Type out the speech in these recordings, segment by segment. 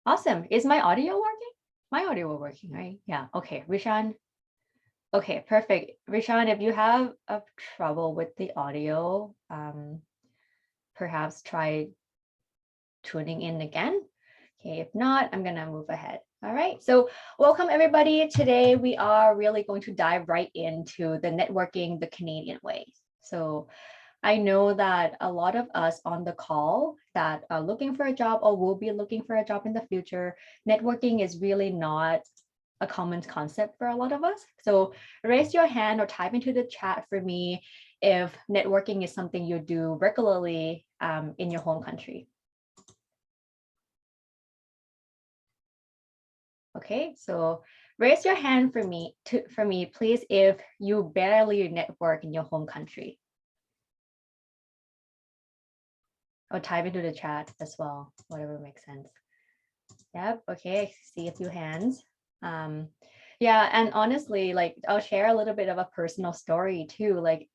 Awesome. Is my audio working? My audio working, right? Yeah. Okay. Rishan. Okay, perfect. Rishan, if you have a trouble with the audio, perhaps try tuning in again. Okay, if not, I'm gonna move ahead. All right, so welcome everybody. Today we are really going to dive right into the networking the Canadian way. So I know that a lot of us on the call that are looking for a job or will be looking for a job in the future, networking is really not a common concept for a lot of us. So raise your hand or type into the chat for me if networking is something you do regularly in your home country. Okay, so raise your hand for me, please, if you barely network in your home country. Or type into the chat as well, whatever makes sense. Yep, okay, I see a few hands. Yeah, and honestly, like I'll share a little bit of a personal story too. Like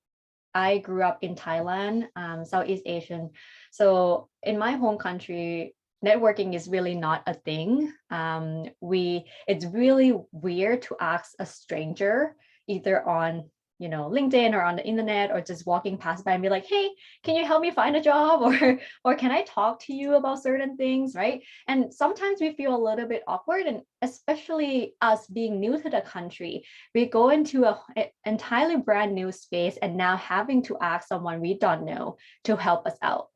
I grew up in Thailand, Southeast Asian. So in my home country, networking is really not a thing. It's really weird to ask a stranger either on LinkedIn or on the internet or just walking past by and be like, hey, can you help me find a job? Or can I talk to you about certain things, right? And sometimes we feel a little bit awkward, and especially us being new to the country, we go into an entirely brand new space and now having to ask someone we don't know to help us out.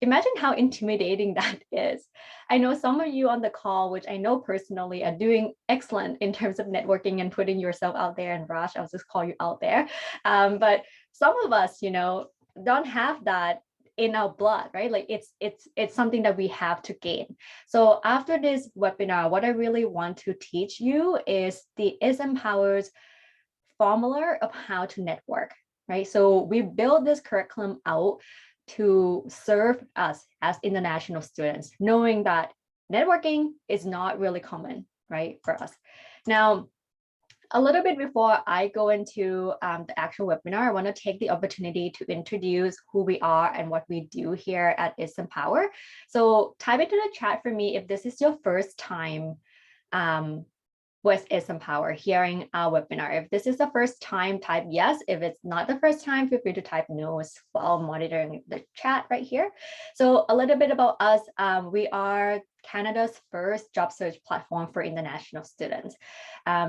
Imagine how intimidating that is. I know some of you on the call, which I know personally, are doing excellent in terms of networking and putting yourself out there. And Raj, I'll just call you out there. But some of us, don't have that in our blood, right? Like it's something that we have to gain. So after this webinar, what I really want to teach you is the Isempower's formula of how to network, right? So we build this curriculum out to serve us as international students, knowing that networking is not really common, right, for us. Now, a little bit before I go into the actual webinar, I want to take the opportunity to introduce who we are and what we do here at Isempower. So type into the chat for me if this is your first time with Isempower hearing our webinar. If this is the first time, type yes. If it's not the first time, feel free to type no as well, monitoring the chat right here. So a little bit about us. We are Canada's first job search platform for international students.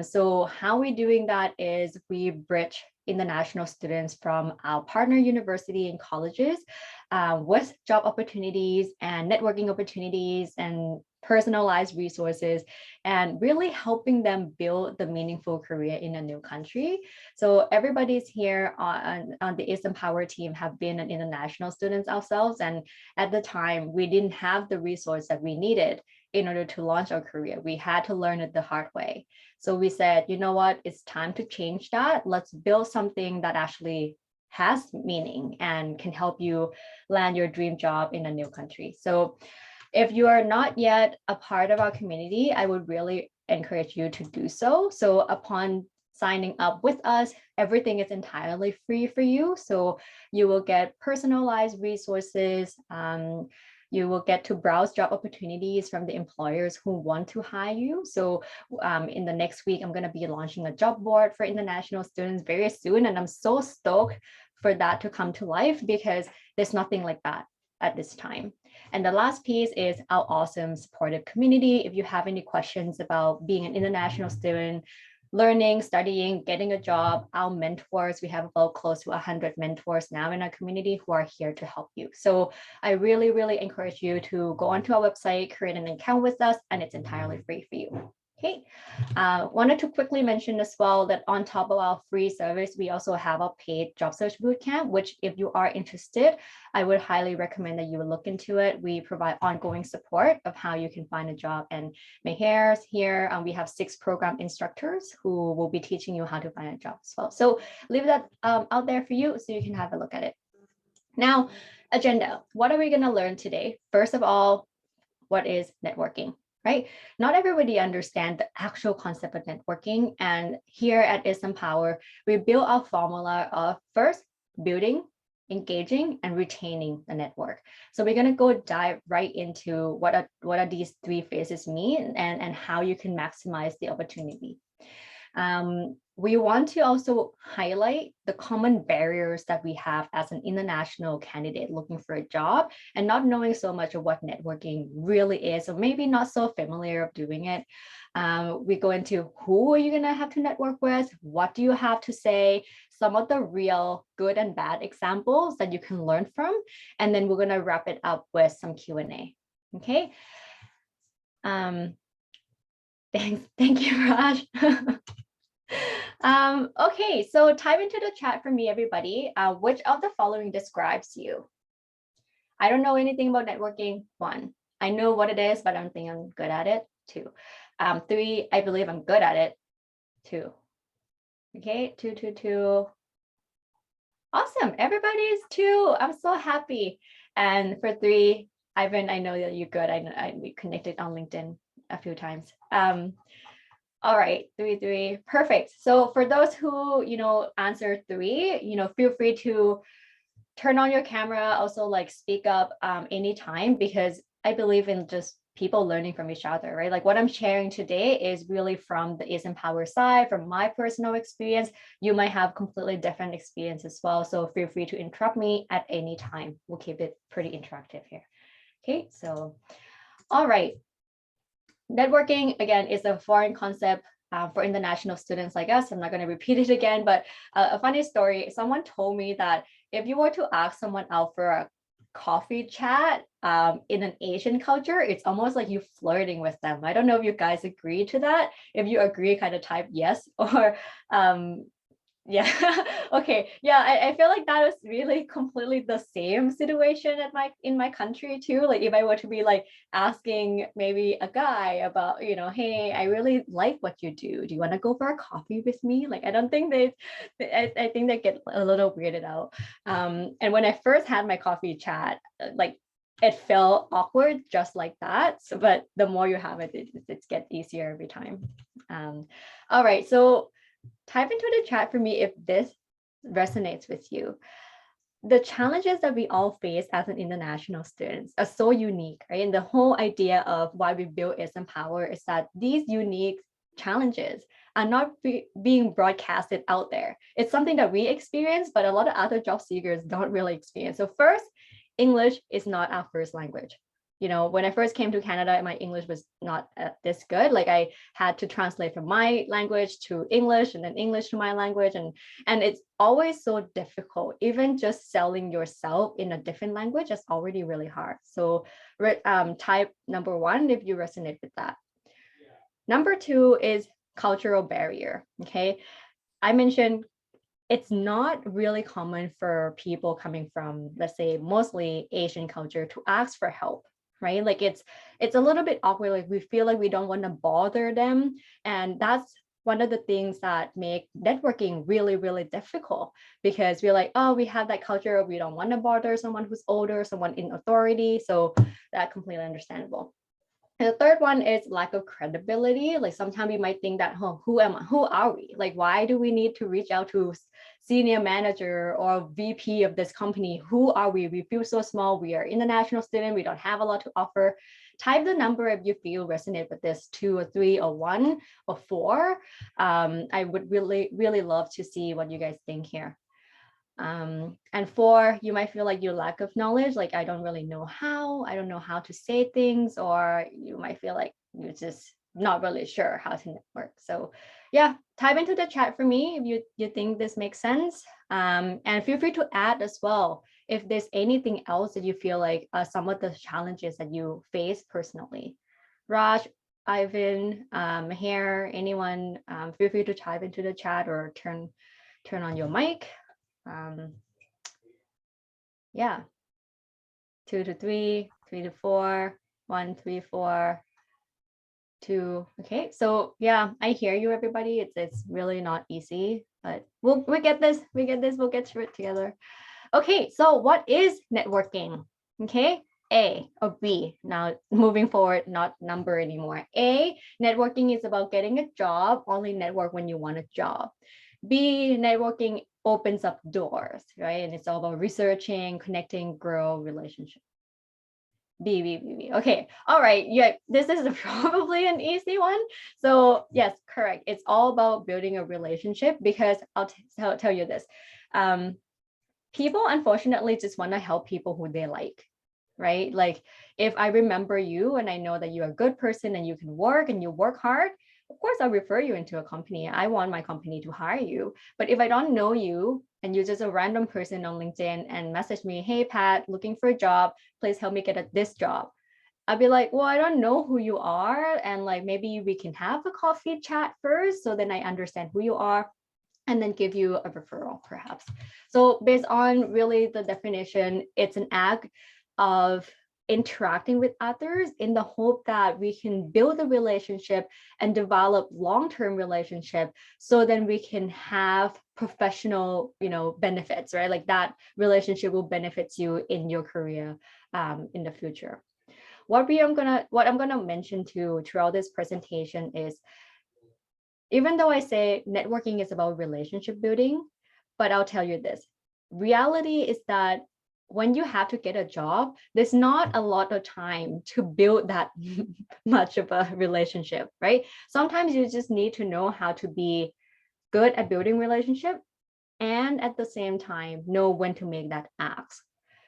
So how we're doing that is we bridge international students from our partner university and colleges with job opportunities and networking opportunities and personalized resources, and really helping them build the meaningful career in a new country. So everybody's here on the Isempower team have been an international students ourselves. And at the time, we didn't have the resource that we needed in order to launch our career. We had to learn it the hard way. So we said, you know what, it's time to change that. Let's build something that actually has meaning and can help you land your dream job in a new country. So if you are not yet a part of our community, I would really encourage you to do so. So upon signing up with us, everything is entirely free for you. So you will get personalized resources. You will get to browse job opportunities from the employers who want to hire you. So in the next week, I'm going to be launching a job board for international students very soon. And I'm so stoked for that to come to life because there's nothing like that at this time. And the last piece is our awesome supportive community. If you have any questions about being an international student, learning, studying, getting a job, our mentors, we have about close to 100 mentors now in our community who are here to help you. So I really, really encourage you to go onto our website, create an account with us, and it's entirely free for you. Okay, wanted to quickly mention as well that on top of our free service, we also have a paid job search bootcamp, which if you are interested, I would highly recommend that you would look into it. We provide ongoing support of how you can find a job. And Meher's here, we have 6 program instructors who will be teaching you how to find a job as well. So leave that out there for you so you can have a look at it. Now, agenda, what are we going to learn today? First of all, what is networking? Right? Not everybody understands the actual concept of networking. And here at Isempower, we build our formula of first building engaging, and retaining the network. So we're going to go dive right into what are these three phases mean and how you can maximize the opportunity. We want to also highlight the common barriers that we have as an international candidate looking for a job and not knowing so much of what networking really is, or maybe not so familiar of doing it. We go into who are you going to have to network with, what do you have to say, some of the real good and bad examples that you can learn from, and then we're going to wrap it up with some Q&A. Okay. Thank you, Raj. Okay, so type into the chat for me, everybody. Which of the following describes you? I don't know anything about networking. 1, I know what it is, but I don't think I'm good at it. 2, 3, I believe I'm good at it. 2. Okay, 2, 2, 2. Awesome, everybody's 2. I'm so happy. And for 3, Ivan, I know that you're good. We connected on LinkedIn a few times. All right, 3, perfect. So for those who, answer 3, feel free to turn on your camera, also like speak up anytime, because I believe in just people learning from each other, right? Like what I'm sharing today is really from the Isempower side, from my personal experience. You might have completely different experience as well. So feel free to interrupt me at any time. We'll keep it pretty interactive here. Okay, so, all right. Networking, again, is a foreign concept for international students like us. I'm not going to repeat it again, but a funny story, someone told me that if you were to ask someone out for a coffee chat in an Asian culture, it's almost like you flirting with them. I don't know if you guys agree to that. If you agree, kind of type yes, or yeah. Okay. Yeah, I feel like that was really completely the same situation in my country too. Like if I were to be like asking maybe a guy about, hey, I really like what you do. Do you want to go for a coffee with me? Like I don't think I think they get a little weirded out. And when I first had my coffee chat, like it felt awkward just like that. So, but the more you have it, it gets easier every time. All right. So type into the chat for me if this resonates with you. The challenges that we all face as an international students are so unique, right? And the whole idea of why we built Isempower is that these unique challenges are not being broadcasted out there. It's something that we experience, but a lot of other job seekers don't really experience. So first, English is not our first language. When I first came to Canada, my English was not this good. Like I had to translate from my language to English and then English to my language. And it's always so difficult. Even just selling yourself in a different language is already really hard. So type number 1 if you resonate with that. Number 2 is cultural barrier. Okay. I mentioned it's not really common for people coming from, let's say, mostly Asian culture to ask for help. Right? Like it's a little bit awkward. Like we feel like we don't want to bother them. And that's one of the things that make networking really, really difficult, because we're like, oh, we have that culture of we don't want to bother someone who's older, someone in authority. So that's completely understandable. And the third one is lack of credibility. Like sometimes we might think that, oh, who am I? Who are we? Like, why do we need to reach out to senior manager or VP of this company? Who are we? We feel so small. We are international student. We don't have a lot to offer. Type the number if you feel resonate with this, 2 or 3 or 1 or 4. I would really, really love to see what you guys think here. And 4, you might feel like you lack of knowledge, like I don't really know how, I don't know how to say things, or you might feel like you're just not really sure how to network. So yeah, type into the chat for me if you think this makes sense. And feel free to add as well if there's anything else that you feel like some of the challenges that you face personally. Raj, Ivan, Meher, anyone, feel free to type into the chat or turn on your mic. Yeah, 2 to 3, 3 to 4, 1, 3, 4, 2. Okay, so yeah, I hear you, everybody. It's really not easy, but we'll get this. We'll get through it together. Okay, so what is networking? Okay, A or B. Now moving forward, not number anymore. A, networking is about getting a job. Only network when you want a job. B, networking opens up doors, right? And it's all about researching, connecting, grow relationship. B. Okay. All right. Yeah, this is probably an easy one. So yes, correct. It's all about building a relationship, because I'll tell you this. People unfortunately just want to help people who they like, right? Like if I remember you and I know that you're a good person and you can work and you work hard, of course I'll refer you into a company. I want my company to hire you. But if I don't know you and you're just a random person on LinkedIn and message me, hey Pat, looking for a job, please help me get this job. I'd be like, well, I don't know who you are. And like, maybe we can have a coffee chat first, so then I understand who you are, and then give you a referral perhaps. So based on really the definition, it's an act of interacting with others in the hope that we can build a relationship and develop long-term relationship, so then we can have professional, benefits, right? Like that relationship will benefit you in your career in the future. What I'm gonna mention throughout this presentation is, even though I say networking is about relationship building, but I'll tell you this, reality is that when you have to get a job, there's not a lot of time to build that much of a relationship, right? Sometimes you just need to know how to be good at building relationship, and at the same time know when to make that ask.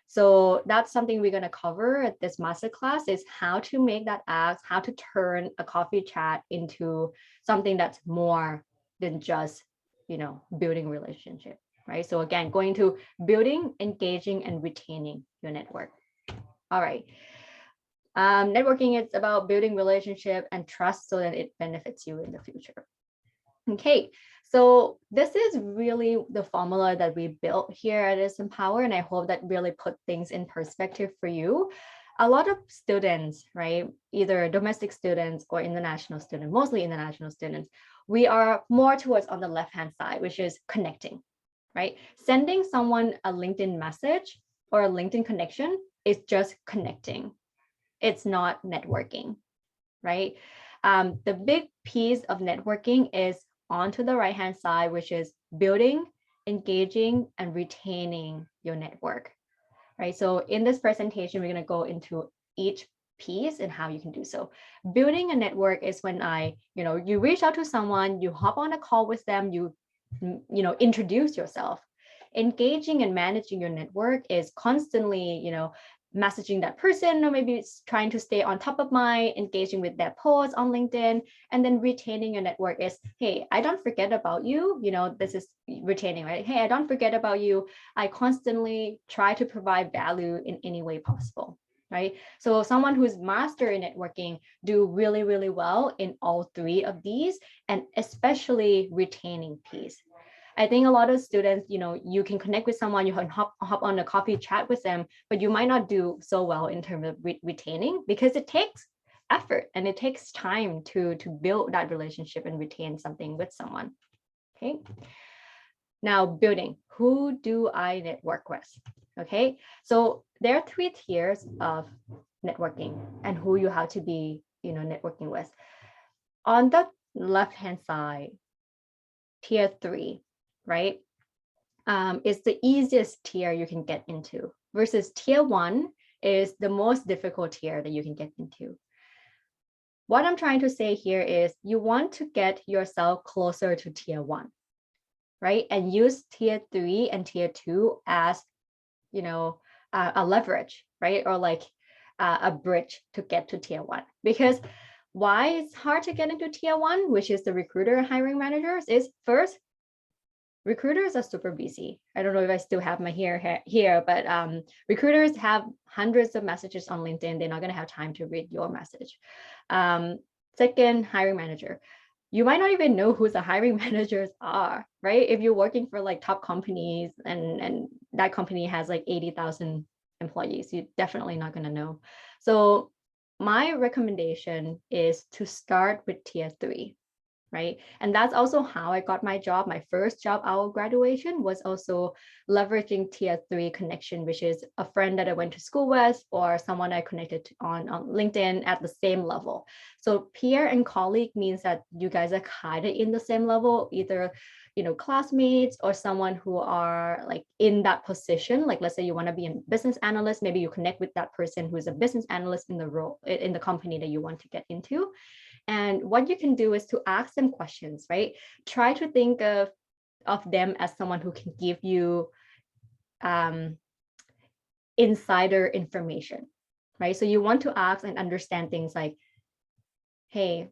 So that's something we're going to cover at this masterclass, is how to make that ask, how to turn a coffee chat into something that's more than just, building relationship, right? So again, going to building, engaging, and retaining your network. All right. Networking is about building relationship and trust so that it benefits you in the future. Okay, so this is really the formula that we built here at Isempower, and I hope that really put things in perspective for you. A lot of students, right, either domestic students or international students, mostly international students, we are more towards on the left-hand side, which is connecting, right? Sending someone a LinkedIn message or a LinkedIn connection is just connecting. It's not networking, right? The big piece of networking is onto the right-hand side, which is building, engaging, and retaining your network, right? So in this presentation, we're going to go into each piece and how you can do so. Building a network is when you reach out to someone, you hop on a call with them, you introduce yourself. Engaging and managing your network is constantly, messaging that person, or maybe it's trying to stay on top of mind, engaging with their posts on LinkedIn. And then retaining your network is, hey, I don't forget about you. This is retaining, right? Hey, I don't forget about you. I constantly try to provide value in any way possible, right? So someone who's master in networking do really, really well in all three of these, and especially retaining piece. I think a lot of students, you can connect with someone, you can hop on a coffee chat with them, but you might not do so well in terms of retaining, because it takes effort and it takes time to build that relationship and retain something with someone. Okay. Now, building, who do I network with? Okay. So there are 3 tiers of networking and who you have to be, networking with. On the left-hand side, tier 3, right? Is the easiest tier you can get into, versus tier 1 is the most difficult tier that you can get into. What I'm trying to say here is you want to get yourself closer to tier 1, right? And use tier 3 and tier 2 as, a leverage, right? Or like a bridge to get to tier 1. Because why it's hard to get into tier 1, which is the recruiter and hiring managers, is first, recruiters are super busy. I don't know if I still have my here, but recruiters have hundreds of messages on LinkedIn. They're not going to have time to read your message. Second, hiring manager. You might not even know who the hiring managers are, right? If you're working for like top companies and that company has like 80,000 employees, you're definitely not going to know. So my recommendation is to start with tier 3. right? And that's also how I got my job. My first job out of graduation was also leveraging tier 3 connection, which is a friend that I went to school with or someone I connected on LinkedIn at the same level. So peer and colleague means that you guys are kind of in the same level, either classmates or someone who are like in that position. Like, let's say you want to be a business analyst, maybe you connect with that person who's a business analyst in the role in the company that you want to get into. And what you can do is to ask them questions, right? Try to think of them as someone who can give you insider information, right? So you want to ask and understand things like, hey,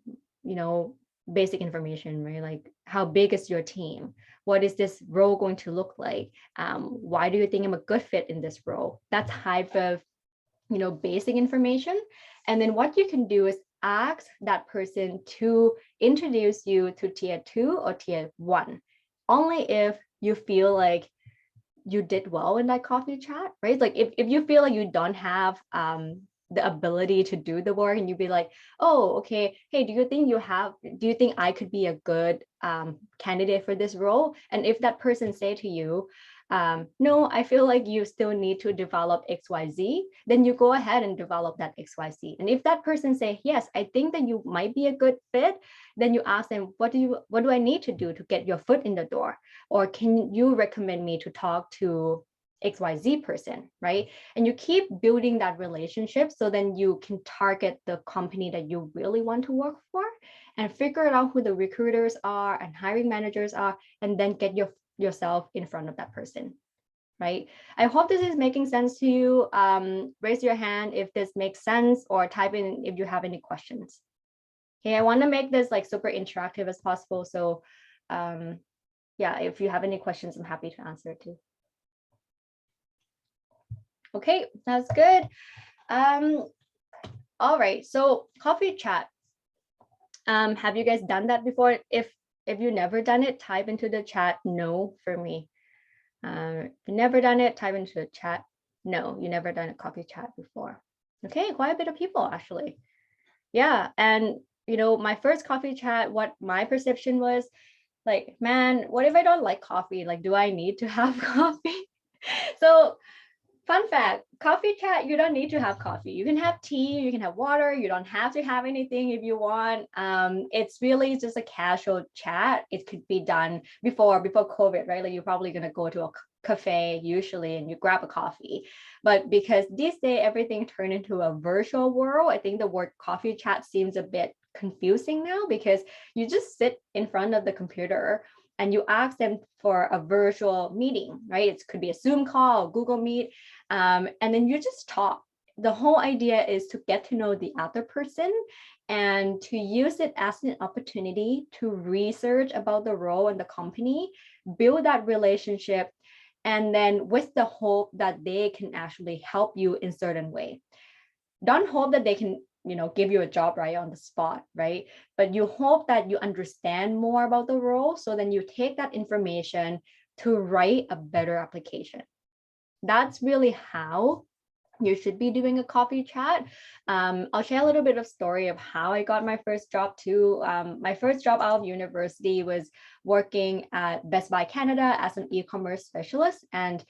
basic information, right? Like, how big is your team? What is this role going to look like? Why do you think I'm a good fit in this role? That type of, basic information. And then what you can do is ask that person to introduce you to tier 2 or tier 1, only if you feel like you did well in that coffee chat, right? Like if you feel like you don't have the ability to do the work and you'd be like, oh, okay, hey, do you think I could be a good candidate for this role? And if that person say to you, no, I feel like you still need to develop XYZ, then you go ahead and develop that XYZ. And if that person say, yes, I think that you might be a good fit, then you ask them, what do I need to do to get your foot in the door? Or can you recommend me to talk to XYZ person, right? And you keep building that relationship so then you can target the company that you really want to work for and figure out who the recruiters are and hiring managers are, and then get yourself in front of that person, right? I hope this is making sense to you. Raise your hand if this makes sense, or type in if you have any questions. Okay, I want to make this like super interactive as possible. So yeah, if you have any questions, I'm happy to answer too. Okay, that's good. All right, so coffee chat. Have you guys done that before? If you never done it, type into the chat no for me. If you never done it, type into the chat no, you never done a coffee chat before. Okay, quite a bit of people actually. Yeah, and my first coffee chat, what my perception was like, man, what if I don't like coffee? Like, do I need to have coffee? So fun fact, coffee chat, you don't need to have coffee. You can have tea, you can have water, you don't have to have anything if you want. It's really just a casual chat. It could be done before COVID, right? Like, you're probably going to go to a cafe usually and you grab a coffee. But because these days everything turned into a virtual world, I think the word coffee chat seems a bit confusing now, because you just sit in front of the computer and you ask them for a virtual meeting, right? It could be a Zoom call, or Google Meet, and then you just talk. The whole idea is to get to know the other person and to use it as an opportunity to research about the role and the company, build that relationship, and then with the hope that they can actually help you in certain way. Don't hope that they can give you a job right on the spot, right? But you hope that you understand more about the role, so then you take that information to write a better application. That's really how you should be doing a coffee chat. I'll share a little bit of story of how I got my first job too. My first job out of university was working at Best Buy Canada as an e-commerce specialist. And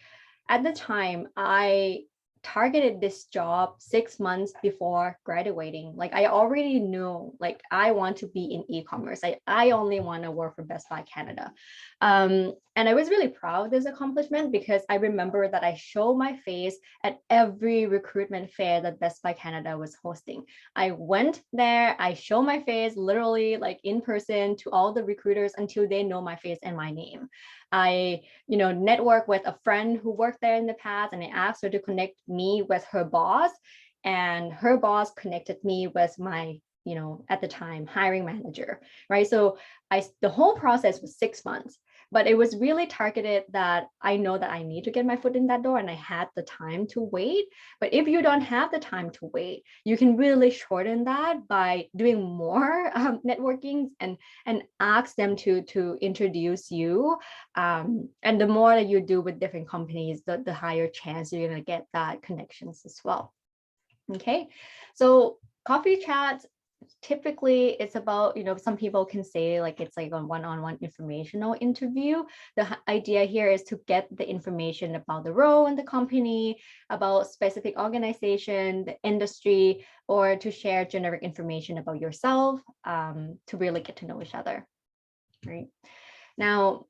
at the time, I targeted this job 6 months before graduating. Like, I already knew, like, I want to be in e-commerce. I only want to work for Best Buy Canada. And I was really proud of this accomplishment, because I remember that I showed my face at every recruitment fair that Best Buy Canada was hosting. I went there, I showed my face literally like in person to all the recruiters until they know my face and my name. I, networked with a friend who worked there in the past, and I asked her to connect me with her boss, and her boss connected me with my, at the time, hiring manager, right? So the whole process was 6 months, but it was really targeted that I know that I need to get my foot in that door, and I had the time to wait. But if you don't have the time to wait, you can really shorten that by doing more networking and ask them to introduce you. And the more that you do with different companies, the higher chance you're going to get that connections as well. Okay, so coffee chats, typically it's about, some people can say like it's like a one-on-one informational interview. The idea here is to get the information about the role in the company, about specific organization, the industry, or to share generic information about yourself, to really get to know each other, right? Now,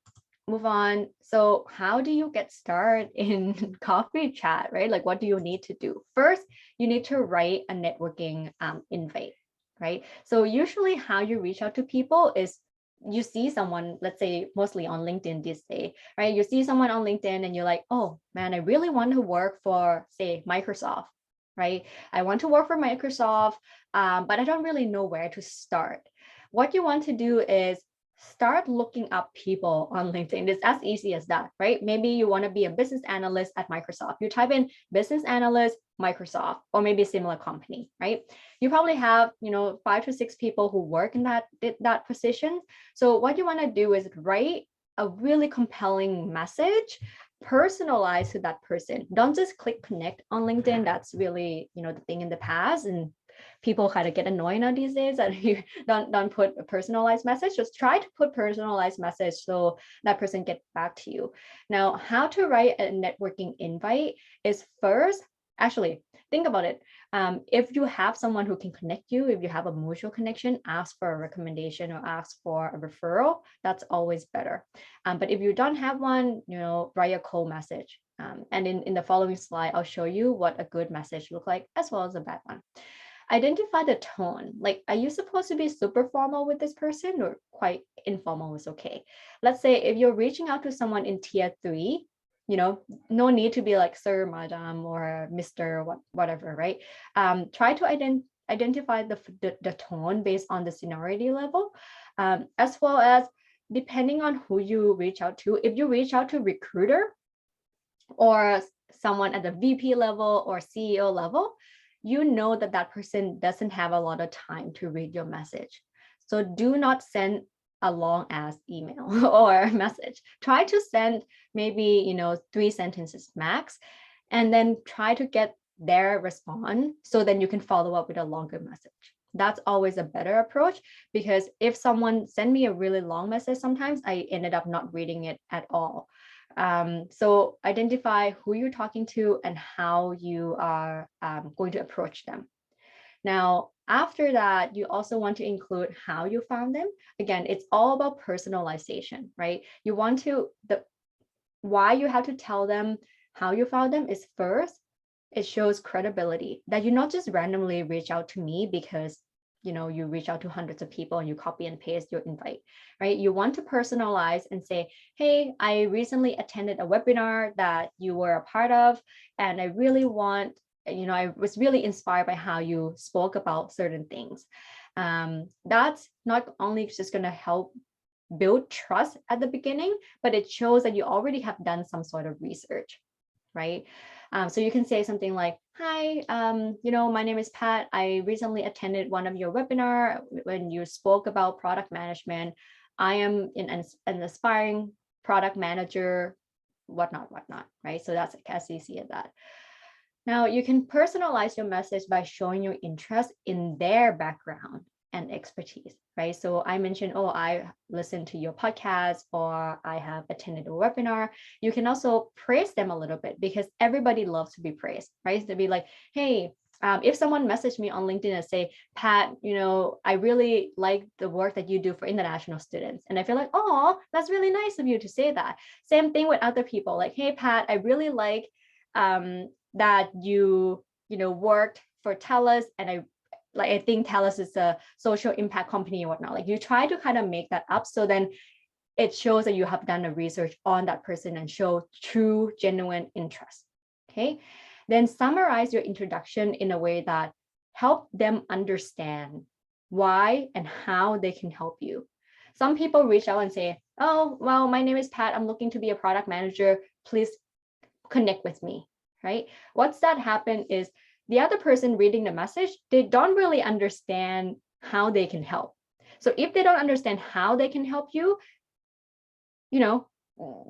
move on. So how do you get started in coffee chat, right? Like, what do you need to do? First, you need to write a networking invite, right? So usually how you reach out to people is you see someone, let's say mostly on LinkedIn these days, right? You see someone on LinkedIn and you're like, oh man, I really want to work for, say, Microsoft, right? I want to work for Microsoft, but I don't really know where to start. What you want to do is start looking up people on LinkedIn. It's as easy as that, right? Maybe you want to be a business analyst at Microsoft. You type in business analyst, Microsoft, or maybe a similar company, right? You probably have, 5 to 6 people who work in that position. So what you want to do is write a really compelling message, personalized to that person. Don't just click connect on LinkedIn. That's really, the thing in the past, and people kind of get annoyed now these days that you don't put a personalized message. Just try to put personalized message so that person get back to you. Now, how to write a networking invite is first, actually, think about it. If you have someone who can connect you, if you have a mutual connection, ask for a recommendation or ask for a referral. That's always better. But if you don't have one, write a cold message. And in the following slide, I'll show you what a good message looks like as well as a bad one. Identify the tone. Like, are you supposed to be super formal with this person or quite informal is okay? Let's say if you're reaching out to someone in tier 3, no need to be like sir, madam, or Mr. whatever, right? Try to identify the tone based on the seniority level, as well as depending on who you reach out to. If you reach out to recruiter or someone at the VP level or CEO level, you know that person doesn't have a lot of time to read your message. So do not send a long ass email or message. Try to send maybe, 3 sentences max, and then try to get their response so then you can follow up with a longer message. That's always a better approach, because if someone send me a really long message, sometimes I ended up not reading it at all. So identify who you're talking to and how you are going to approach them. Now, after that, you also want to include how you found them. Again, it's all about personalization, right? You want to, why you have to tell them how you found them is first, it shows credibility that you not just randomly reach out to me because you reach out to hundreds of people and you copy and paste your invite, right? You want to personalize and say, hey, I recently attended a webinar that you were a part of, and I really want, I was really inspired by how you spoke about certain things. That's not only just going to help build trust at the beginning, but it shows that you already have done some sort of research, right? So you can say something like, hi, my name is Pat. I recently attended one of your webinar when you spoke about product management. I am an aspiring product manager, whatnot, right? So that's as easy as that. Now you can personalize your message by showing your interest in their background and expertise, right? So I mentioned, oh, I listened to your podcast, or I have attended a webinar. You can also praise them a little bit, because everybody loves to be praised, right? To be like, hey, if someone messaged me on LinkedIn and say, Pat, I really like the work that you do for international students. And I feel like, oh, that's really nice of you to say that. Same thing with other people. Like, hey, Pat, I really like that you worked for TELUS, and I think TELUS is a social impact company or whatnot. Like, you try to kind of make that up, so then it shows that you have done a research on that person and show true, genuine interest. Okay. Then summarize your introduction in a way that help them understand why and how they can help you. Some people reach out and say, oh, well, my name is Pat. I'm looking to be a product manager. Please connect with me, right? What's that happen is the other person reading the message, they don't really understand how they can help. So if they don't understand how they can help you,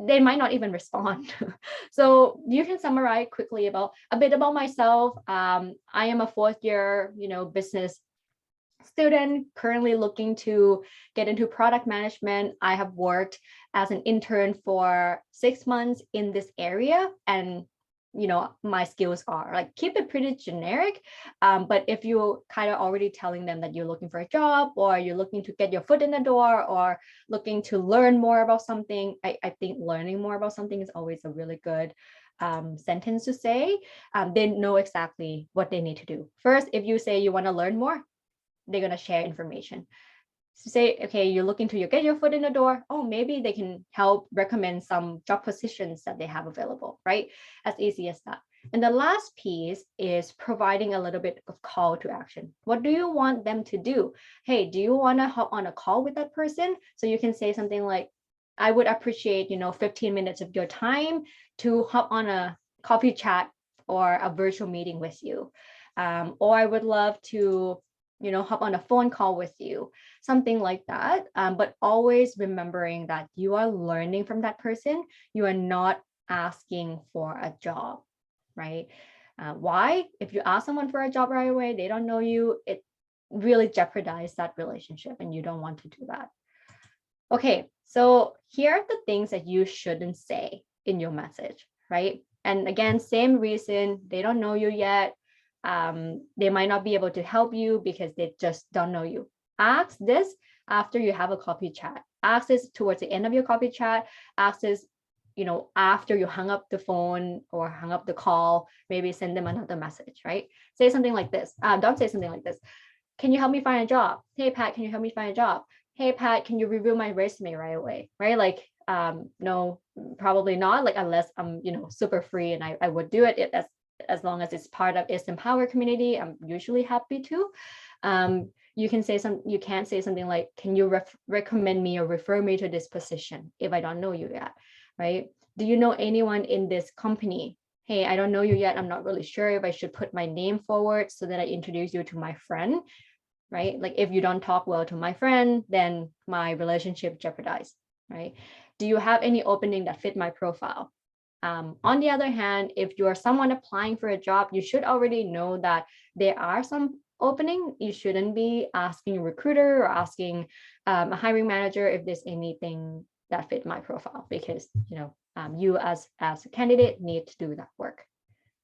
they might not even respond. So you can summarize quickly a bit about myself. I am a 4th year, business student currently looking to get into product management. I have worked as an intern for 6 months in this area, and my skills are like, keep it pretty generic. But if you kind of already telling them that you're looking for a job, or you're looking to get your foot in the door, or looking to learn more about something, I think learning more about something is always a really good sentence to say. They know exactly what they need to do. First, if you say you want to learn more, they're going to share information. So say, okay, you're looking to get your foot in the door. Oh, maybe they can help recommend some job positions that they have available, right? As easy as that. And the last piece is providing a little bit of call to action. What do you want them to do? Hey, do you want to hop on a call with that person? So you can say something like, I would appreciate, 15 minutes of your time to hop on a coffee chat or a virtual meeting with you. Or I would love to hop on a phone call with you, something like that. But always remembering that you are learning from that person. You are not asking for a job, right? Why? If you ask someone for a job right away, they don't know you, it really jeopardizes that relationship, and you don't want to do that. Okay, so here are the things that you shouldn't say in your message, right? And again, same reason, they don't know you yet. They might not be able to help you because they just don't know you. Ask this after you have a coffee chat. Ask this towards the end of your coffee chat. Ask this, after you hung up the phone or hung up the call, maybe send them another message, right? Say something like this. Don't say something like this. Can you help me find a job? Hey, Pat, can you help me find a job? Hey, Pat, can you review my resume right away? Right? Like, no, probably not. Like, unless I'm, super free, and I would do it as long as it's part of Isempower community, I'm usually happy to. You can't say something like, can you recommend me or refer me to this position if I don't know you yet, right? Do you know anyone in this company? Hey, I don't know you yet. I'm not really sure if I should put my name forward so that I introduce you to my friend, right? Like, if you don't talk well to my friend, then my relationship jeopardized, right? Do you have any opening that fit my profile? On the other hand, if you're someone applying for a job, you should already know that there are some opening. You shouldn't be asking a recruiter or asking a hiring manager if there's anything that fit my profile, because you as a candidate need to do that work.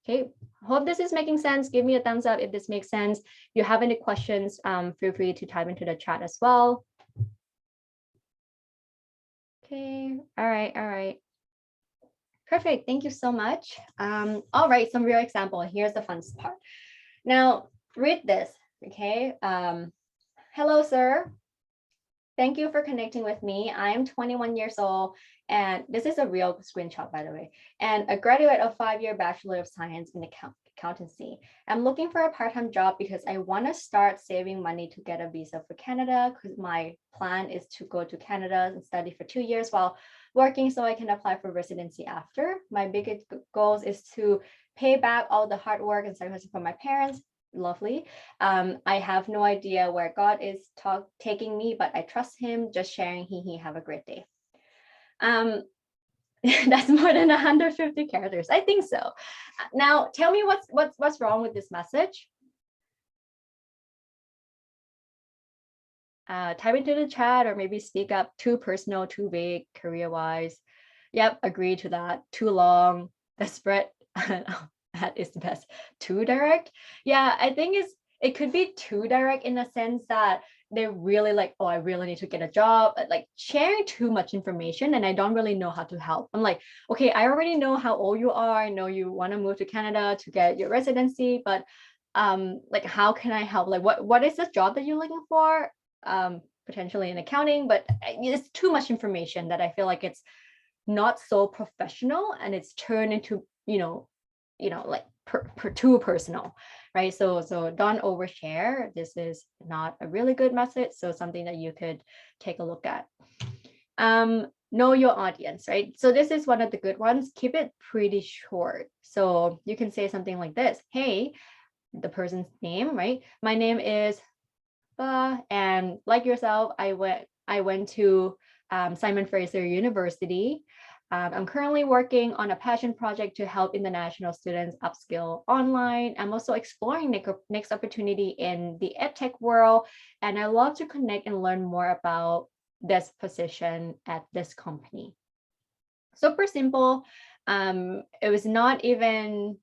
Okay, hope this is making sense. Give me a thumbs up if this makes sense. If you have any questions, feel free to type into the chat as well. Okay, all right. Perfect. Thank you so much. All right, some real example. Here's the fun part. Now, read this, okay? Hello, sir. Thank you for connecting with me. I am 21 years old, and this is a real screenshot, by the way, and a graduate of 5-year Bachelor of Science in accountancy. I'm looking for a part-time job because I want to start saving money to get a visa for Canada, because my plan is to go to Canada and study for 2 years while working so I can apply for residency after. My biggest goals is to pay back all the hard work and sacrifice from my parents. Lovely. I have no idea where God is taking me, but I trust him. Just sharing. Have a great day. That's more than 150 characters. I think so. Now tell me what's wrong with this message. Type into the chat, or maybe speak up. Too personal, too vague, career-wise. Yep, agree to that. Too long, desperate. That is the best. Too direct. Yeah, I think it could be too direct in the sense that they're really like, oh, I really need to get a job, like sharing too much information, and I don't really know how to help. I'm like, okay, I already know how old you are. I know you want to move to Canada to get your residency, but like, how can I help? Like, what is the job that you're looking for? Potentially in accounting, but it's too much information that I feel like it's not so professional, and it's turned into like too personal, right? So don't overshare. This is not a really good message. So something that you could take a look at. Know your audience, right? So this is one of the good ones. Keep it pretty short. So you can say something like this. Hey, the person's name, right? My name is and like yourself, I went to Simon Fraser University. I'm currently working on a passion project to help international students upskill online. I'm also exploring next opportunity in the edtech world, and I love to connect and learn more about this position at this company. Super simple. It was not even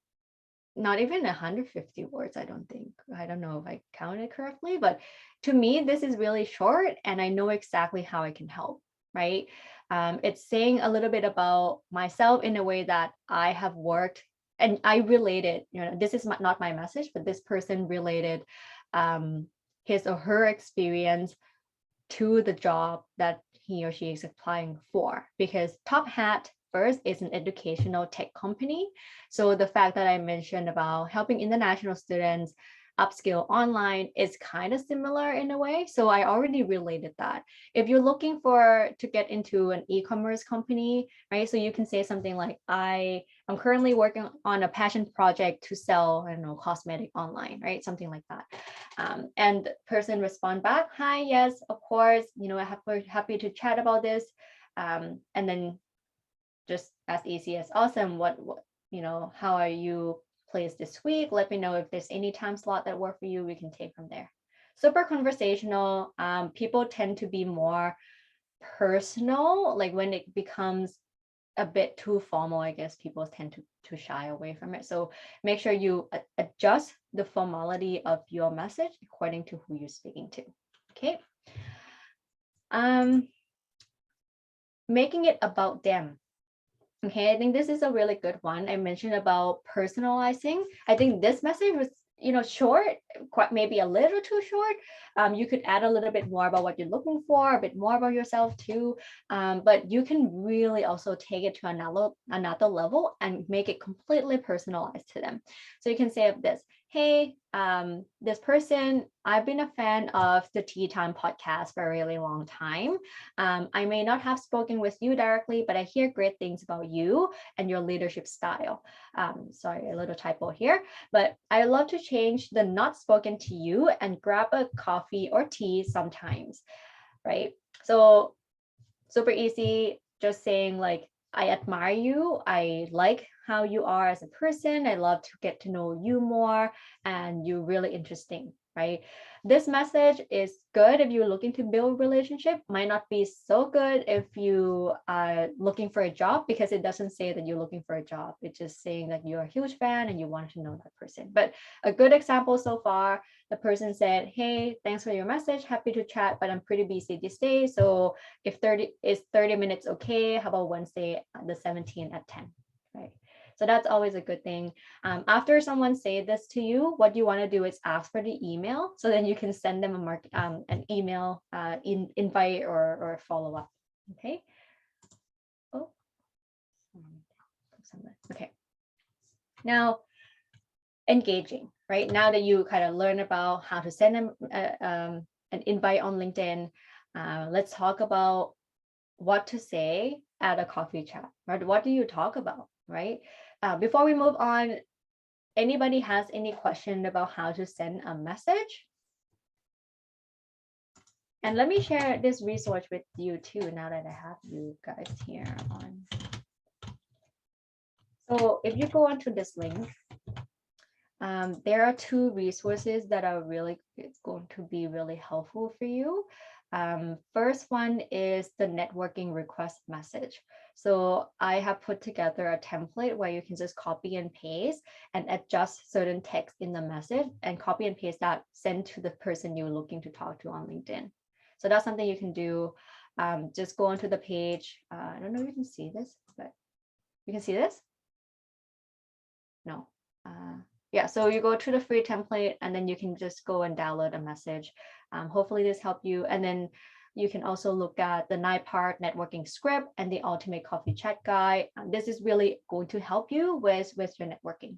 150 words, I don't think. I don't know if I counted correctly, but to me, this is really short and I know exactly how I can help, right? It's saying a little bit about myself in a way that I have worked and I related, this is not my message, but this person related his or her experience to the job that he or she is applying for, because Top Hat first is an educational tech company. So the fact that I mentioned about helping international students upskill online is kind of similar in a way. So I already related that. If you're looking to get into an e-commerce company, right? So you can say something like, I'm currently working on a passion project to sell, I don't know, cosmetic online, right? Something like that. And the person respond back, hi, yes, of course, I'm happy to chat about this. And then just as easy as awesome, what how are you placed this week? Let me know if there's any time slot that work for you. We can take from there. Super conversational. People tend to be more personal. Like when it becomes a bit too formal, I guess people tend to shy away from it. So make sure you adjust the formality of your message according to who you're speaking to. Okay. Making it about them. Okay, I think this is a really good one. I mentioned about personalizing. I think this message was, short, quite maybe a little too short. You could add a little bit more about what you're looking for, a bit more about yourself too. But you can really also take it to another level and make it completely personalized to them. So you can say of this, hey, this person, I've been a fan of the Tea Time podcast for a really long time. I may not have spoken with you directly, but I hear great things about you and your leadership style. Sorry, a little typo here, but I love to change the not spoken to you and grab a coffee or tea sometimes, right? So super easy, just saying like, I admire you. I like how you are as a person. I love to get to know you more and you're really interesting, right? This message is good if you're looking to build relationship, might not be so good if you are looking for a job, because it doesn't say that you're looking for a job. It's just saying that you're a huge fan and you want to know that person. But a good example so far, the person said, hey, thanks for your message. Happy to chat, but I'm pretty busy these days. So if 30 minutes okay, how about Wednesday the 17th at 10, right? So that's always a good thing. After someone say this to you, what you want to do is ask for the email, so then you can send them an email invite or follow up. Okay. Oh, okay. Now, engaging, right? Now that you kind of learn about how to send them an invite on LinkedIn, let's talk about what to say at a coffee chat, right? What do you talk about, right? Before we move on, anybody has any question about how to send a message? And let me share this resource with you too, now that I have you guys here on. So if you go onto this link, there are two resources that are really going to be really helpful for you. First one is the networking request message. So I have put together a template where you can just copy and paste and adjust certain text in the message and copy and paste that, send to the person you're looking to talk to on LinkedIn. So that's something you can do. Just go onto the page. I don't know if you can see this, but you can see this? No. Yeah, so you go to the free template and then you can just go and download a message. Hopefully this helped you. And then you can also look at the 9-part networking script and the ultimate coffee chat guide. This is really going to help you with your networking.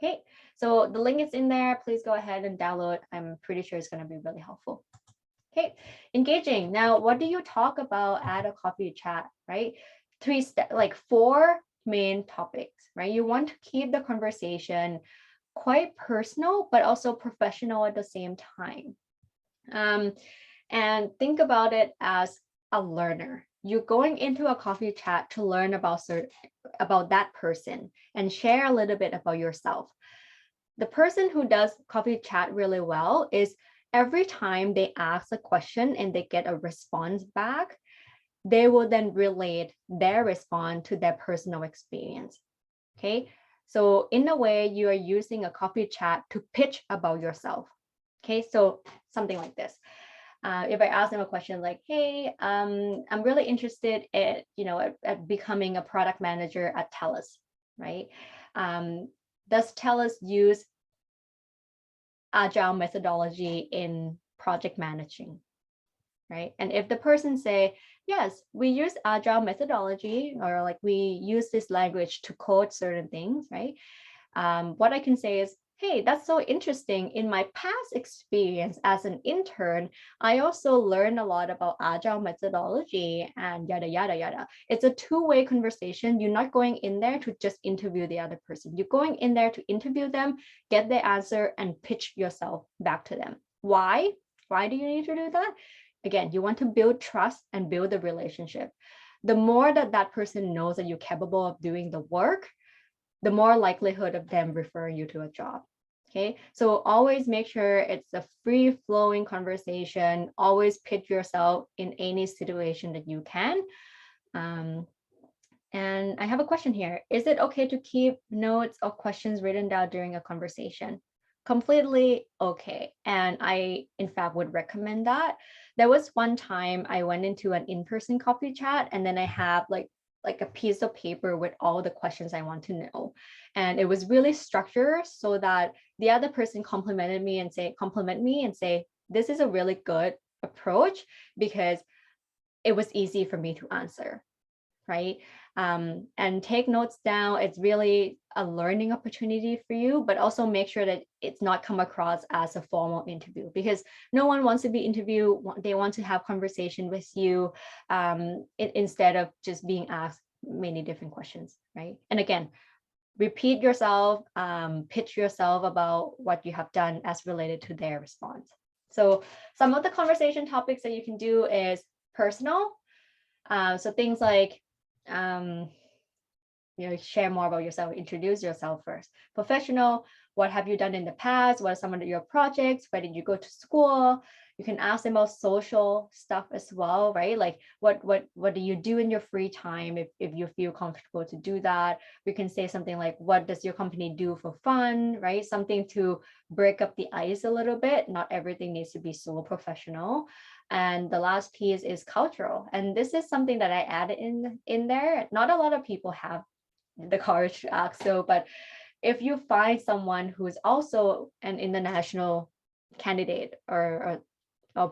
Okay, so the link is in there. Please go ahead and download. I'm pretty sure it's going to be really helpful. Okay, engaging. Now, what do you talk about at a coffee chat, right? 4 main topics, right? You want to keep the conversation quite personal, but also professional at the same time. And think about it as a learner, you're going into a coffee chat to learn about that person and share a little bit about yourself. The person who does coffee chat really well is every time they ask a question and they get a response back, they will then relate their response to their personal experience. Okay. So in a way, you are using a coffee chat to pitch about yourself. Okay. So something like this. If I ask them a question like, hey, I'm really interested at becoming a product manager at TELUS, right? Does TELUS use agile methodology in project managing, right? And if the person say, yes, we use agile methodology, or like we use this language to code certain things, right? What I can say is, hey, that's so interesting. In my past experience as an intern, I also learned a lot about agile methodology and yada, yada, yada. It's a two-way conversation. You're not going in there to just interview the other person. You're going in there to interview them, get the answer, and pitch yourself back to them. Why? Why do you need to do that? Again, you want to build trust and build a relationship. The more that person knows that you're capable of doing the work, the more likelihood of them referring you to a job. Okay, so always make sure it's a free flowing conversation. Always pitch yourself in any situation that you can. And I have a question here. Is it okay to keep notes or questions written down during a conversation? Completely okay. And I, in fact, would recommend that. There was one time I went into an in-person coffee chat, and then I have like a piece of paper with all the questions I want to know. And it was really structured so that the other person compliment me and say, this is a really good approach because it was easy for me to answer, right? And take notes down. It's really a learning opportunity for you, but also make sure that it's not come across as a formal interview, because no one wants to be interviewed. They want to have conversation with you instead of just being asked many different questions, right? And again, repeat yourself, pitch yourself about what you have done as related to their response. So some of the conversation topics that you can do is personal. So things like, share more about yourself, introduce yourself first. Professional, what have you done in the past? What are some of your projects? Where did you go to school? You can ask them about social stuff as well, right? Like what do you do in your free time if you feel comfortable to do that? We can say something like, what does your company do for fun, right? Something to break up the ice a little bit. Not everything needs to be so professional. And the last piece is cultural. And this is something that I added in there. Not a lot of people have the courage to ask. So, but if you find someone who is also an international candidate or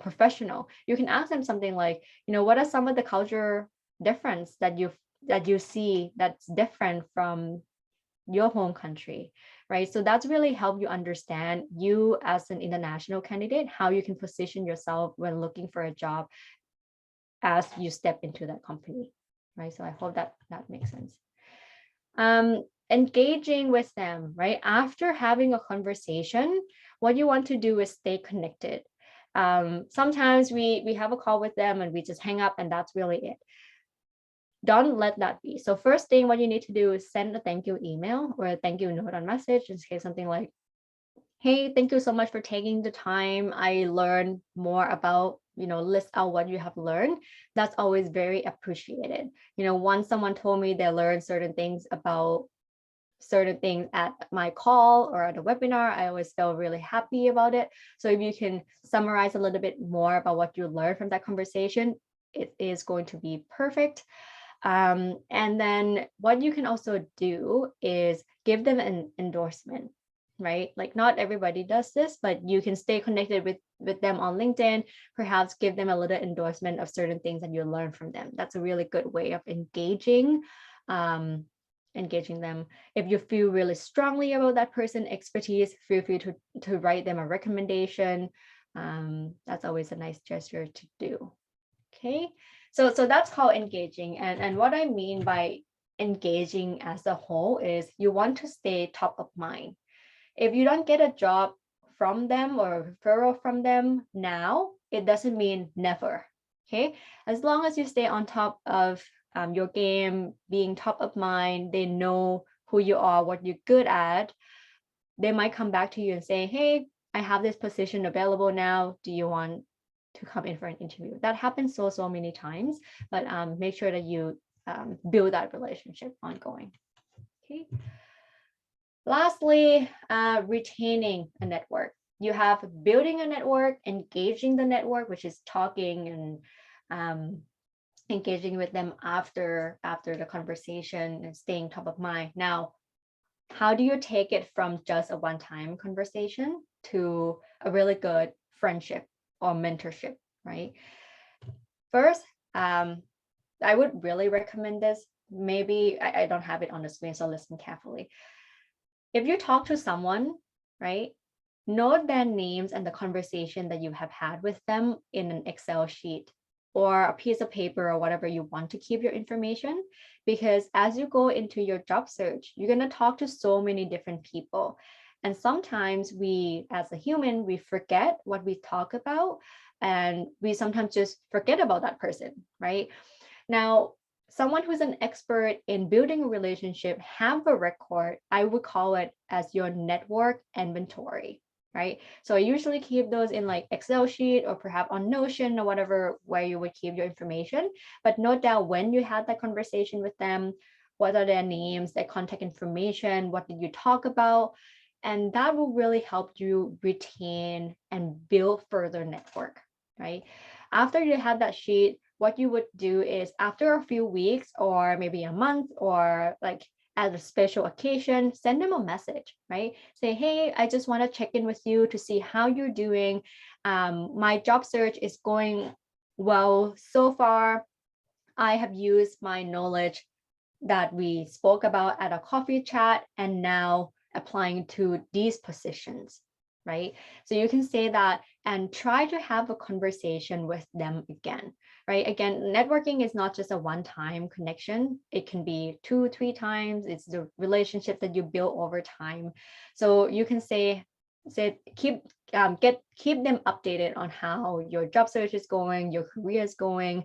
professional, you can ask them something like, what are some of the culture difference that you see that's different from your home country, right? So that's really help you understand you as an international candidate, how you can position yourself when looking for a job as you step into that company, right? So I hope that makes sense. Engaging with them, right? After having a conversation, what you want to do is stay connected. Sometimes we have a call with them and we just hang up and that's really it. Don't let that be. So first thing, what you need to do is send a thank you email or a thank you note on message and say something like, hey, thank you so much for taking the time. I learned more about, list out what you have learned. That's always very appreciated. Once someone told me they learned certain things at my call or at a webinar, I always felt really happy about it. So if you can summarize a little bit more about what you learned from that conversation, it is going to be perfect. And then what you can also do is give them an endorsement, right? Like not everybody does this, but you can stay connected with them on LinkedIn, perhaps give them a little endorsement of certain things that you learn from them. That's a really good way of engaging them. If you feel really strongly about that person expertise, feel free to write them a recommendation. That's always a nice gesture to do. Okay, so that's called engaging. And what I mean by engaging as a whole is you want to stay top of mind. If you don't get a job from them or a referral from them now, it doesn't mean never. Okay, as long as you stay on top of your game, being top of mind, they know who you are, what you're good at. They might come back to you and say, hey, I have this position available now. Do you want to come in for an interview? That happens so many times, but make sure that you build that relationship ongoing. Okay. Lastly, retaining a network. You have building a network, engaging the network, which is talking and engaging with them after the conversation and staying top of mind. Now, how do you take it from just a one-time conversation to a really good friendship or mentorship, right? First, I would really recommend this. Maybe I don't have it on the screen, so listen carefully. If you talk to someone, right, note their names and the conversation that you have had with them in an Excel sheet or a piece of paper or whatever you want to keep your information, because as you go into your job search, you're going to talk to so many different people. And sometimes we, as a human, we forget what we talk about, and we sometimes just forget about that person, right? Now, someone who's an expert in building a relationship have a record. I would call it as your network inventory, right? So I usually keep those in like Excel sheet or perhaps on Notion or whatever, where you would keep your information. But note down when you had that conversation with them, what are their names, their contact information, what did you talk about? And that will really help you retain and build further network, right? After you have that sheet, what you would do is after a few weeks or maybe a month or like at a special occasion, send them a message, right? Say, hey, I just want to check in with you to see how you're doing. My job search is going well so far. I have used my knowledge that we spoke about at a coffee chat and now applying to these positions, right? So you can say that and try to have a conversation with them again, right? Again, networking is not just a one-time connection. It can be 2-3 times. It's the relationship that you build over time. So you can say keep them updated on how your job search is going, your career is going.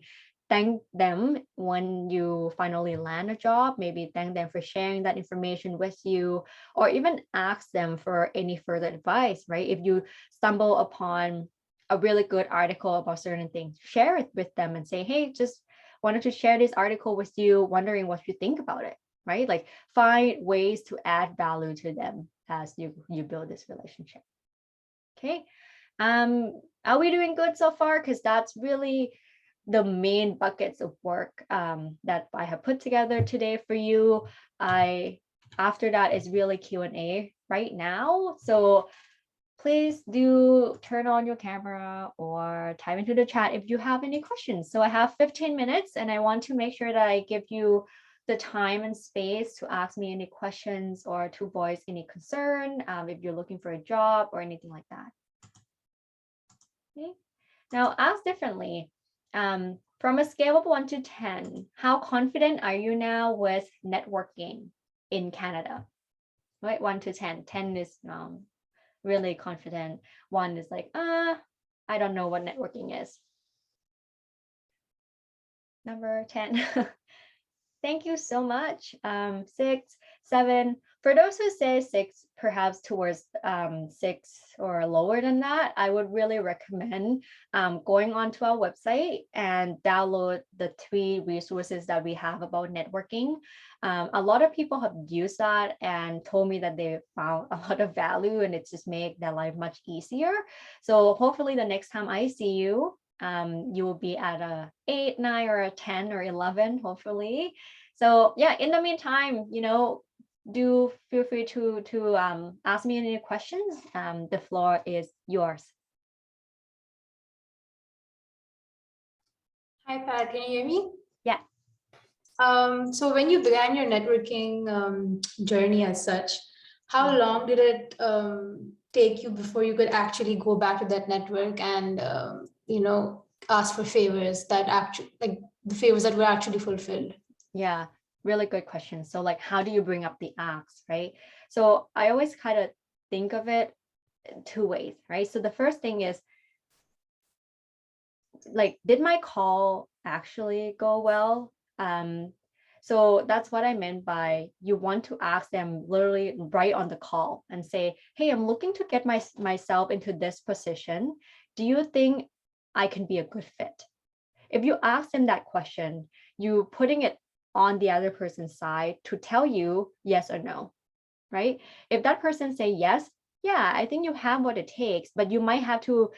Thank them when you finally land a job, maybe thank them for sharing that information with you, or even ask them for any further advice, right? If you stumble upon a really good article about certain things, share it with them and say, hey, just wanted to share this article with you, wondering what you think about it, right? Like find ways to add value to them as you build this relationship. Okay. Are we doing good so far? Because that's really the main buckets of work that I have put together today for you. After that is really Q&A right now. So please do turn on your camera or type into the chat if you have any questions. So I have 15 minutes and I want to make sure that I give you the time and space to ask me any questions or to voice any concern if you're looking for a job or anything like that. Okay. Now, ask differently. From a scale of 1 to 10, how confident are you now with networking in Canada? Right, 1 to 10. 10 is really confident. 1 is like, I don't know what networking is. Number 10. Thank you so much. 6, 7. For those who say 6, perhaps towards 6 or lower than that, I would really recommend going onto our website and download the 3 resources that we have about networking. A lot of people have used that and told me that they found a lot of value and it's just made their life much easier. So hopefully the next time I see you, you will be at a 8, 9, or a 10 or 11, hopefully. So yeah, in the meantime, do feel free to ask me any questions. The floor is yours. Hi, Pat, can you hear me? Yeah. So when you began your networking journey as such, how long did it take you before you could actually go back to that network and ask for favors that actually, like the favors that were actually fulfilled? Yeah, really good question. So like, how do you bring up the ask, right? So I always kind of think of it 2 ways, right? So the first thing is, like, did my call actually go well? So that's what I meant by you want to ask them literally right on the call and say, hey, I'm looking to get myself into this position. Do you think I can be a good fit? If you ask them that question, you putting it on the other person's side to tell you yes or no, right? If that person say yes, yeah, I think you have what it takes, but you might have to,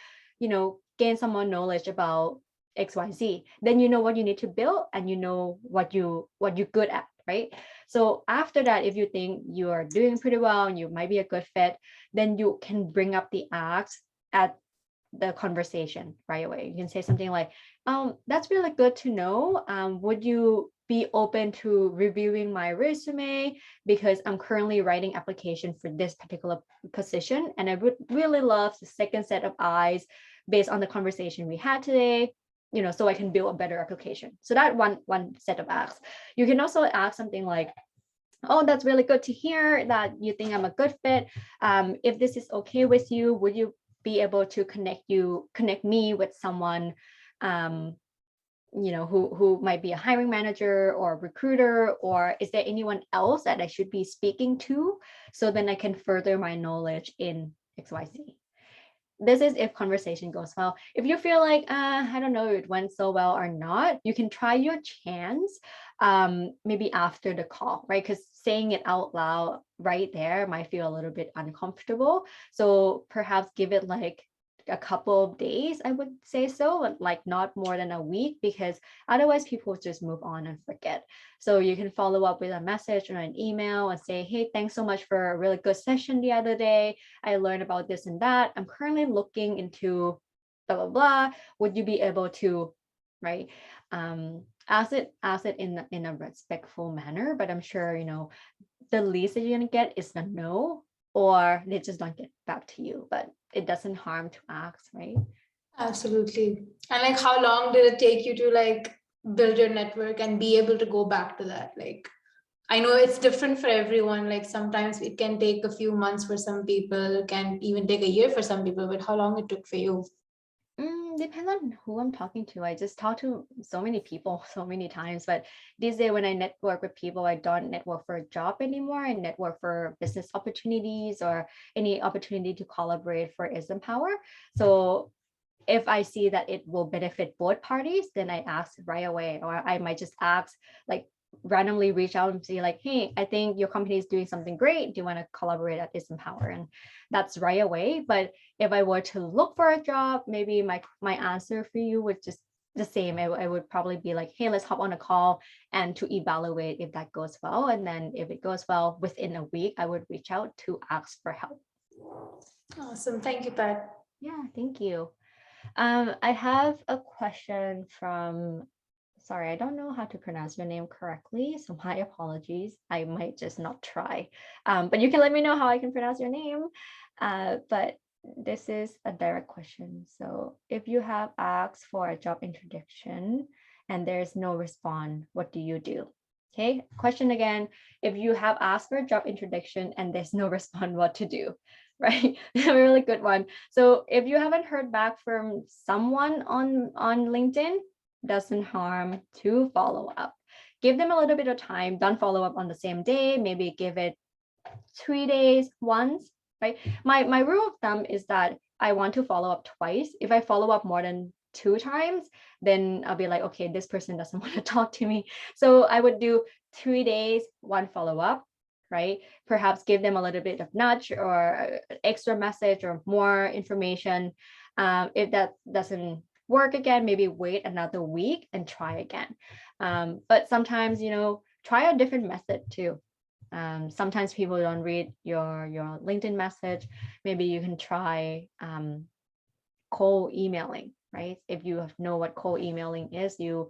gain some more knowledge about XYZ. Then you know what you need to build and you know what you're good at, right? So after that, if you think you are doing pretty well and you might be a good fit, then you can bring up the ask at the conversation right away. You can say something like, that's really good to know. Would you be open to reviewing my resume? Because I'm currently writing application for this particular position. And I would really love the second set of eyes based on the conversation we had today, so I can build a better application. So that one set of asks. You can also ask something like, oh, that's really good to hear that you think I'm a good fit. If this is okay with you, would you be able to connect me with someone, who might be a hiring manager or recruiter, or is there anyone else that I should be speaking to? So then I can further my knowledge in XYZ. This is if conversation goes well. If you feel like, I don't know, it went so well or not, you can try your chance maybe after the call, right? Because saying it out loud right there might feel a little bit uncomfortable. So perhaps give it like a couple of days, I would say so, like not more than a week, because otherwise people just move on and forget. So you can follow up with a message or an email and say, hey, thanks so much for a really good session the other day. I learned about this and that. I'm currently looking into blah, blah, blah. Would you be able to, right? Ask it in a respectful manner, but I'm sure, the least that you're gonna get is a no, or they just don't get back to you, but it doesn't harm to ask, right? Absolutely. And like, how long did it take you to like build your network and be able to go back to that? Like, I know it's different for everyone. Like sometimes it can take a few months for some people, it can even take a year for some people, but how long it took for you? Depends on who I'm talking to. I just talk to so many people so many times, but these days when I network with people, I don't network for a job anymore. I network for business opportunities or any opportunity to collaborate for Isempower. So if I see that it will benefit both parties, then I ask right away, or I might just ask, like randomly reach out and say like, hey, I think your company is doing something great. Do you want to collaborate at Isempower? And that's right away. But if I were to look for a job, maybe my answer for you would just the same. I would probably be like, hey, let's hop on a call and to evaluate if that goes well. And then if it goes well within a week, I would reach out to ask for help. Awesome. Thank you, Pat. Yeah, thank you. I have a question from, sorry, I don't know how to pronounce your name correctly, so my apologies. I might just not try. But you can let me know how I can pronounce your name. But this is a direct question. So if you have asked for a job introduction and there's no response, what do you do? Okay, question again. If you have asked for a job introduction and there's no response, what to do? Right? A really good one. So if you haven't heard back from someone on LinkedIn, doesn't harm to follow up. Give them a little bit of time. Don't follow up on the same day. Maybe give it 3 days once, right? My rule of thumb is that I want to follow up twice. If I follow up more than 2 times, then I'll be like, okay, this person doesn't want to talk to me. So I would do 3 days, 1 follow up, right? Perhaps give them a little bit of nudge or extra message or more information. If that doesn't work again, maybe wait another week and try again. But sometimes, try a different method too. Sometimes people don't read your LinkedIn message. Maybe you can try cold emailing, right? If you know what cold emailing is, you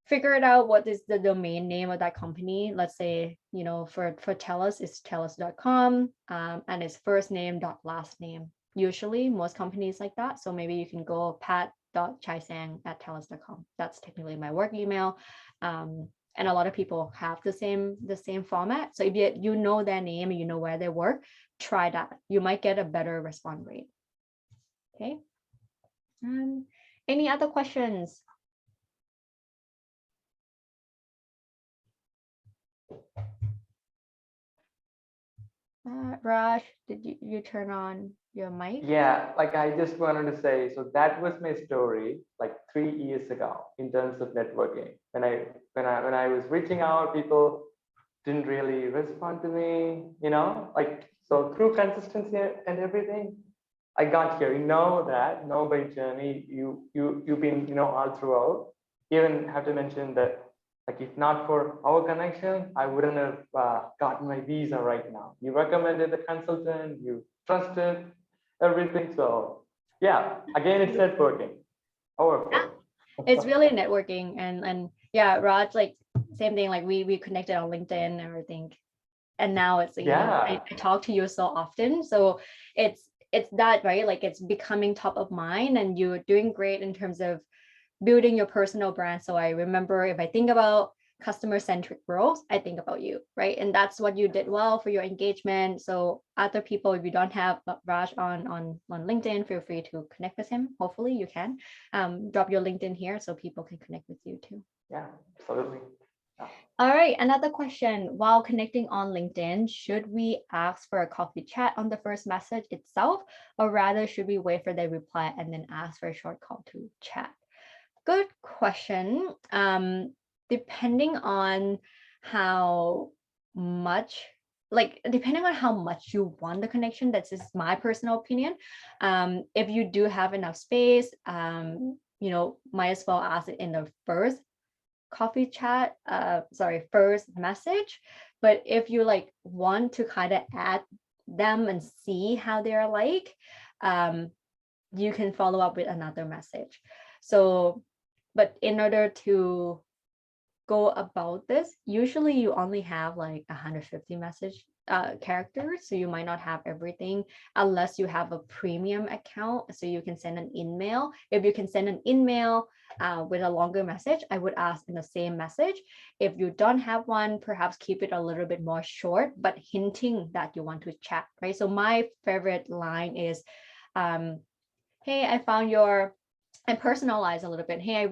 figure it out what is the domain name of that company. Let's say, for TELUS, it's telus.com, and it's first name dot last name. Usually most companies like that. So maybe you can go pat.chaisang@telus.com. That's technically my work email. And a lot of people have the same format. So if you know their name and you know where they work, try that. You might get a better response rate. Okay. Any other questions? Raj, did you turn on your mic? Yeah, like I just wanted to say, so that was my story like 3 years ago in terms of networking. When I was reaching out, people didn't really respond to me, like so through consistency and everything, I got here. You know by journey, you've been, all throughout. Even have to mention that like if not for our connection, I wouldn't have gotten my visa right now. You recommended the consultant, you trusted everything. So yeah, again, it's networking. Powerful. It's really networking, and yeah, Raj, like same thing, like we connected on LinkedIn and everything, and now it's like, Yeah. I talk to you so often, so it's that, right? Like it's becoming top of mind, and you're doing great in terms of building your personal brand. So I remember, if I think about customer centric roles, I think about you, right? And that's what you did well for your engagement. So other people, if you don't have Raj on LinkedIn, feel free to connect with him. Hopefully you can drop your LinkedIn here so people can connect with you too. Yeah, absolutely. Yeah. All right, another question. While connecting on LinkedIn, should we ask for a coffee chat on the first message itself, or rather should we wait for their reply and then ask for a short call to chat? Good question. Depending on how much, depending on how much you want the connection, that's just my personal opinion. If you do have enough space, might as well ask it in the first coffee chat, first message. But if you like want to kind of add them and see how they're like, you can follow up with another message. So, but in order to go about this, usually you only have like 150 message characters, so you might not have everything unless you have a premium account, so you can send an email. If you can send an email with a longer message, I would ask in the same message. If you don't have one, perhaps keep it a little bit more short, but hinting that you want to chat, right? So my favorite line is, hey, I found your, and personalize a little bit. Hey,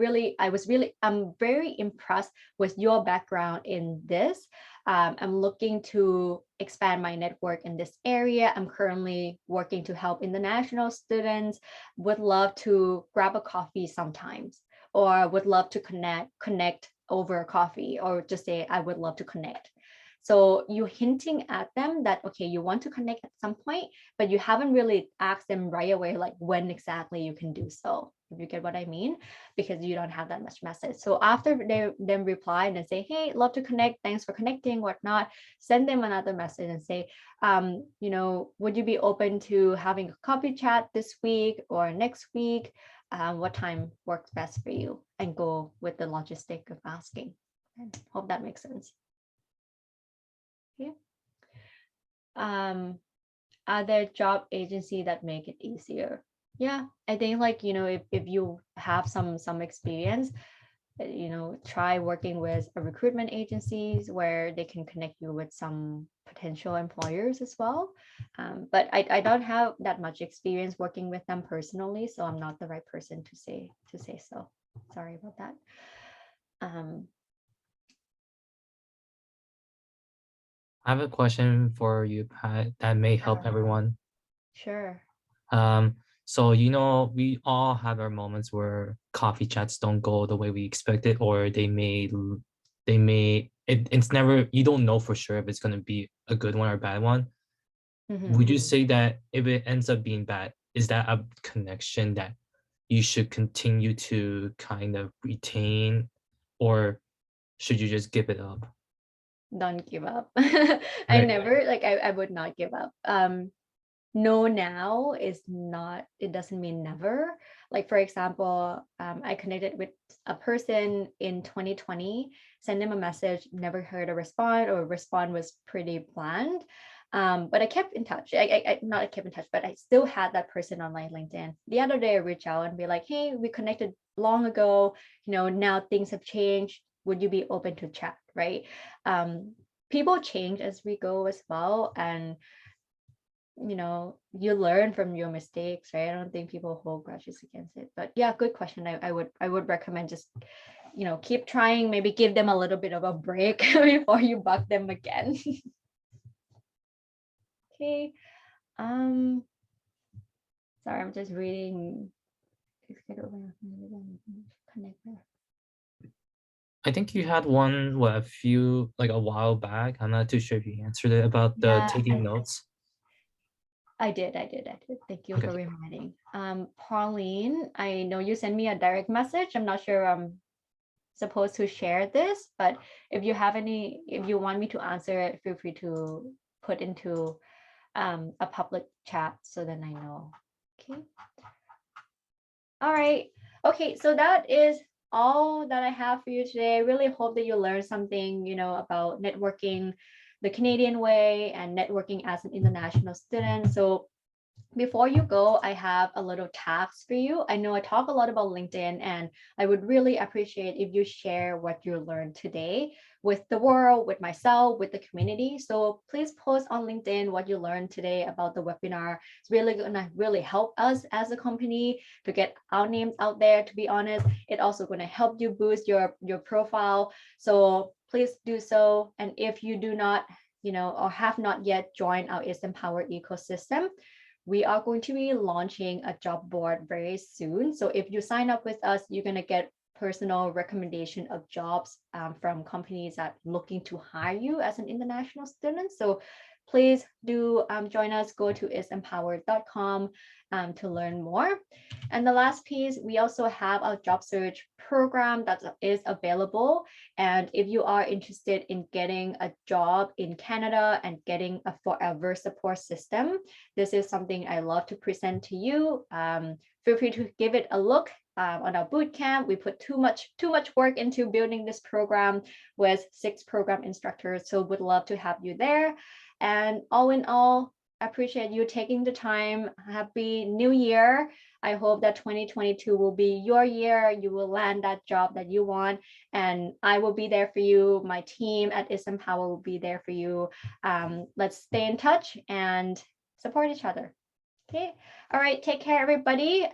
I'm very impressed with your background in this. I'm looking to expand my network in this area. I'm currently working to help international students. Would love to grab a coffee sometimes, or would love to connect over coffee, or just say, I would love to connect. So you're hinting at them that, okay, you want to connect at some point, but you haven't really asked them right away, like when exactly you can do so, if you get what I mean, because you don't have that much message. So after they then reply and then say, hey, love to connect, thanks for connecting, whatnot, send them another message and say, would you be open to having a coffee chat this week or next week? What time works best for you? And go with the logistic of asking. I hope that makes sense. Yeah. Are there job agency that make it easier? Yeah, I think if you have some experience, try working with a recruitment agencies where they can connect you with some potential employers as well. But I don't have that much experience working with them personally, so I'm not the right person to say so. Sorry about that. I have a question for you, Pat, that may help everyone. Sure. So we all have our moments where coffee chats don't go the way we expected, or it's never, you don't know for sure if it's going to be a good one or a bad one. Would you say that if it ends up being bad, is that a connection that you should continue to kind of retain, or should you just give it up? Don't give up. I would not give up. No now is not, it doesn't mean never. Like, for example, I connected with a person in 2020, sent them a message, never heard a response, or respond was pretty bland. But I kept in touch. I kept in touch, but I still had that person on my LinkedIn. The other day I reached out and be like, hey, we connected long ago, now things have changed. Would you be open to chat? Right. People change as we go as well. And you learn from your mistakes, right? I don't think people hold grudges against it. But yeah, good question. I would recommend just, keep trying, maybe give them a little bit of a break before you bug them again. Okay. Sorry, I'm just reading. I think you had one, a while back. I'm not too sure if you answered it about the Yeah, taking notes. I did. Thank you Okay. for reminding. Pauline, I know you sent me a direct message. I'm not sure I'm supposed to share this, but if you want me to answer it, feel free to put into a public chat so then I know. Okay. All right. Okay, so that is all that I have for you today. I really hope that you learned something, about networking the Canadian way and networking as an international student. So before you go, I have a little task for you. I know I talk a lot about LinkedIn, and I would really appreciate if you share what you learned today with the world, with myself, with the community. So please post on LinkedIn what you learned today about the webinar. It's really gonna really help us as a company to get our names out there. To be honest, it also gonna help you boost your profile. So please do so. And if you do not, or have not yet joined our Isempower ecosystem, we are going to be launching a job board very soon. So if you sign up with us, you're going to get personal recommendation of jobs from companies that are looking to hire you as an international student. So please do join us. Go to isempower.com to learn more. And the last piece, we also have our job search program that is available. And if you are interested in getting a job in Canada and getting a forever support system, this is something I love to present to you. Feel free to give it a look. On our bootcamp, we put too much work into building this program with 6 program instructors. So would love to have you there. And all in all, I appreciate you taking the time. Happy New Year. I hope that 2022 will be your year. You will land that job that you want, and I will be there for you. My team at Isempower will be there for you. Let's stay in touch and support each other. Okay. All right. Take care, everybody.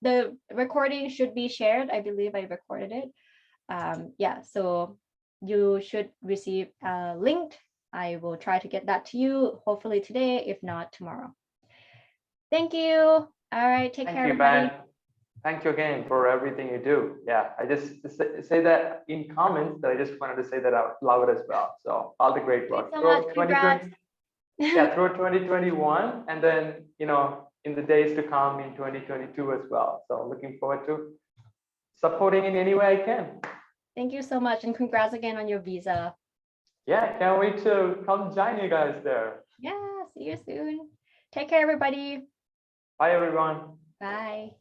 The recording should be shared. I believe I recorded it. Yeah, so you should receive a link. I will try to get that to you, hopefully today, if not tomorrow. Thank you. All right. Take care, everybody. Ben. Thank you again for everything you do. Yeah, I just say that in comments, but I just wanted to say that out loud as well. So all the great work. Thanks so much. Congrats. Yeah, through 2021, and then in the days to come in 2022 as well. So looking forward to supporting in any way I can. Thank you so much, and congrats again on your visa. Yeah, can't wait to come join you guys there. Yeah, see you soon. Take care, everybody. Bye, everyone. Bye.